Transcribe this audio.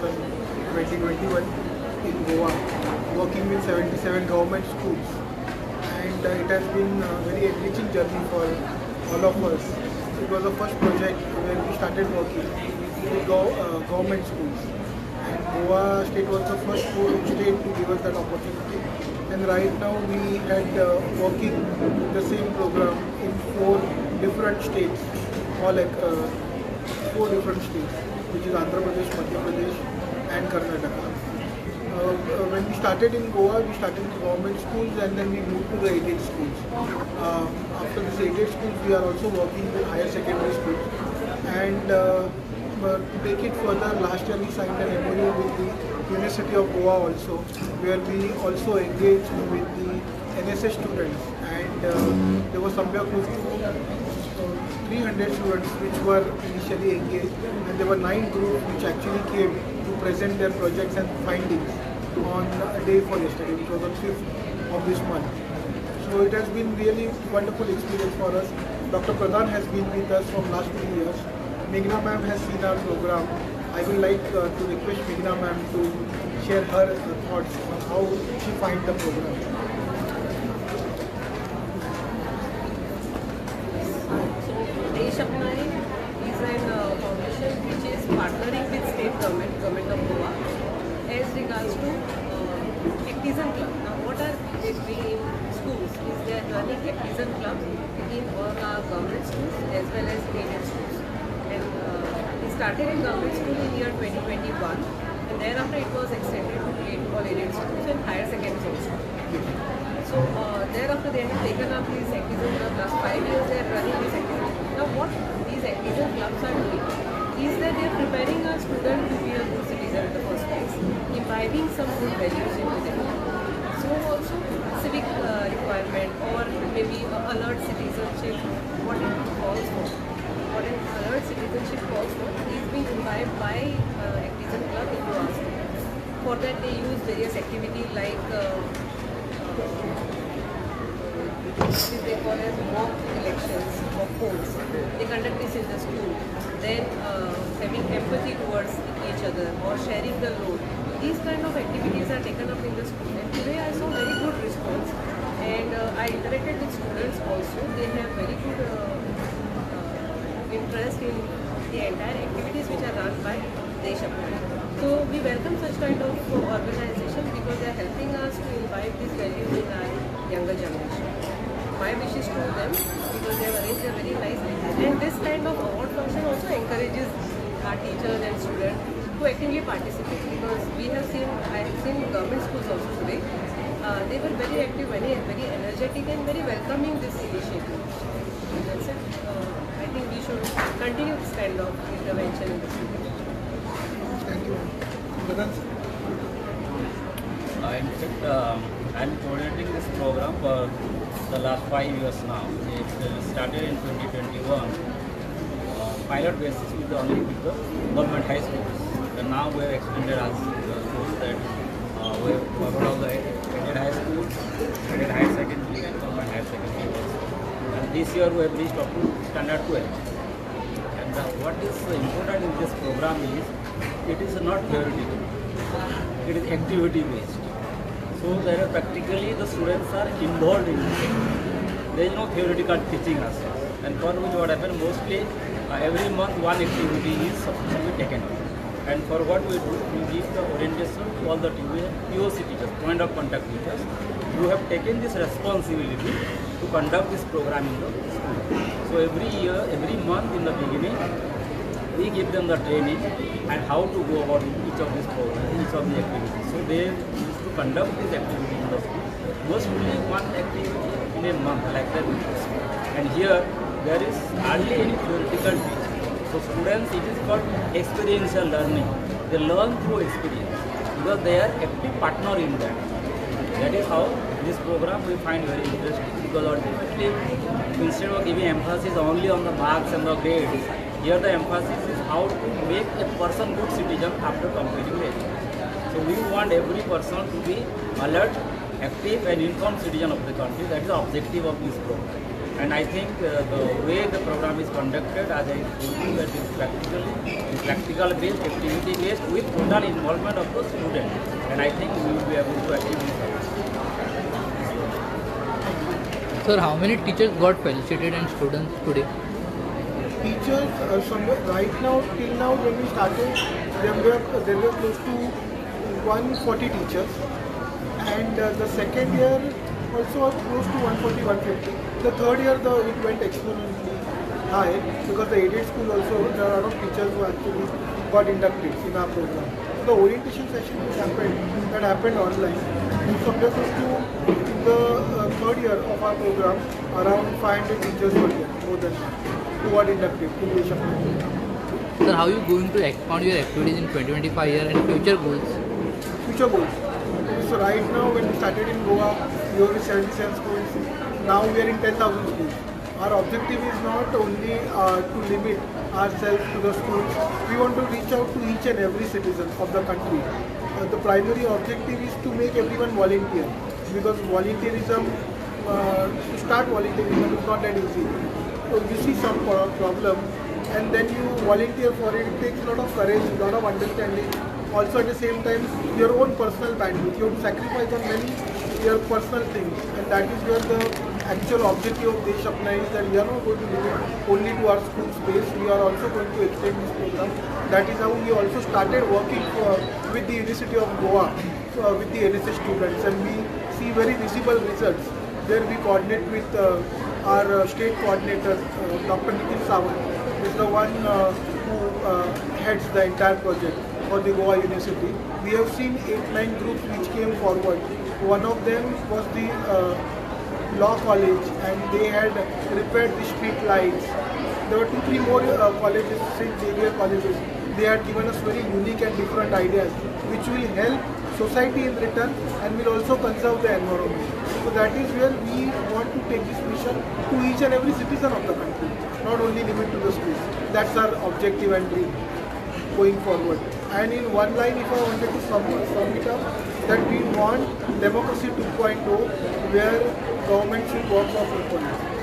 2021 in Goa, working with 77 government schools. And it has been a very enriching journey for all of us. It was the first project where we started working with government schools. And Goa state was the first state to give us that opportunity. And right now we had working the same program in 4 different states, all like 4 different states, which is Andhra Pradesh, Madhya Pradesh and Karnataka. When we started in Goa, we started in government schools and then we moved to the aided schools. After this aided schools, we are also working with higher secondary schools. And to take it further, last year we signed an MOU with the University of Goa also, where we also engaged with the NSS students. And there was somewhere close to 300 students which were initially engaged, and there were 9 groups which actually came to present their projects and findings on a day for yesterday, which was on 5th of this month. So it has been really wonderful experience for us. Dr. Pradhan has been with us from last 2 years. Meghna ma'am has seen our program. I would like to request Meghna ma'am to share her thoughts on how she finds the program. Desh Apnai is a foundation which is partnering with state government of Goa as regards to Activism Club. Now what are they doing in schools is they are running Activism Club in all our government schools as well as aided schools. And we started in government school in year 2021 and thereafter it was extended to all aided schools and higher secondary schools. So thereafter they have taken up these Activism Club. Last 5 years they are running this activity. Now what these Activism Clubs are doing is that they are preparing a student to be a good citizen in the first place, imbibing some good values into them. So also civic requirement or maybe alert citizenship, what it calls for, what an alert citizenship calls for is being imbibed by Activism Club into our school. For that they use various activities like they call as mock elections or polls. They conduct this in the school. Then having empathy towards each other or sharing the load. These kind of activities are taken up in the school. And today I saw very good response. And I interacted with students also. They have very good interest in the entire activities which are run by Desh Apnai. So we welcome such kind of organization because they are helping us to imbibe these values in our younger generation. My wishes to them because they have arranged a very nice and this kind of award function also encourages our teachers and students to actively participate because we have seen, I have seen government schools also today. They were very active, very energetic and very welcoming this initiative. That's it. I think we should continue this kind of intervention in the school. Thank you. Pradhan sir. In fact, I am coordinating this program for the last 5 years now. It started in 2021, pilot basis with only with the government high schools. And now we have extended as schools that we have covered all the aided high schools, aided higher secondary and government higher secondary also. And this year we have reached up to standard 12. And what is important in this program is, it is not theoretical, it is activity based. So there are practically the students are involved in it. There is no theoretical teaching us. And for which what happens mostly every month one activity is supposed to be taken up. And for what we do, we give the orientation to all the POC teachers, point of contact teachers, who have taken this responsibility to conduct this program in the school. So every year, every month in the beginning, we give them the training and how to go about each of these programs, each of the activities. So they used to conduct this activity in the school, mostly one activity in a month, like that. And here, there is hardly any theoretical teaching. So students, it is called experiential learning. They learn through experience because they are active partner in that. That is how this program we find very interesting because ultimately, instead of giving emphasis only on the marks and the grades, here the emphasis is how to make a person good citizen after completing the education. So we want every person to be alert, active and informed citizen of the country. That is the objective of this program. And I think the way the program is conducted, as I told you, that is practical based, activity based, with total involvement of the student. And I think we will be able to achieve this. Sir, how many teachers got felicitated and students today? Teachers, right now, till now, when we started, there were close to 140 teachers, and the second year also close to 140, 150. The third year, it went exponentially high because the aided school also, there are a lot of teachers who actually got inducted in our program. So the orientation session that happened online. So just to in the third year of our program, around 500 teachers were there, more than that, who got inducted in Deshav. Sir, how are you going to expand your activities in 2025 year and future goals? Future goals. So right now, when we started in Goa, we were 77 schools. Now we are in 10,000 schools. Our objective is not only to limit ourselves to the schools. We want to reach out to each and every citizen of the country. The primary objective is to make everyone volunteer, because volunteerism, to start volunteerism is not that easy. So you see some problem and then you volunteer for it. It takes a lot of courage, a lot of understanding. Also at the same time, your own personal bandwidth. You have to sacrifice on many your personal things, and that is where the actual objective of Desh Apna is, that we are not going to limit only to our school space. We are also going to extend this program. That is how we also started working with the University of Goa, with the NSS students, and we see very visible results. There we coordinate with our state coordinator, Dr. Nikhil Sawant, is the one who heads the entire project for the Goa University. We have seen 8-9 groups which came forward. One of them was the law college, and they had repaired the street lights. There were 2-3 more colleges, St. Xavier colleges. They had given us very unique and different ideas, which will help society in return and will also conserve the environment. So that is where we want to take this mission to each and every citizen of the country, not only limit to the schools. That's our objective and dream going forward. And in one line, if I wanted to sum it up, that we want democracy 2.0, where government should work for 4.0.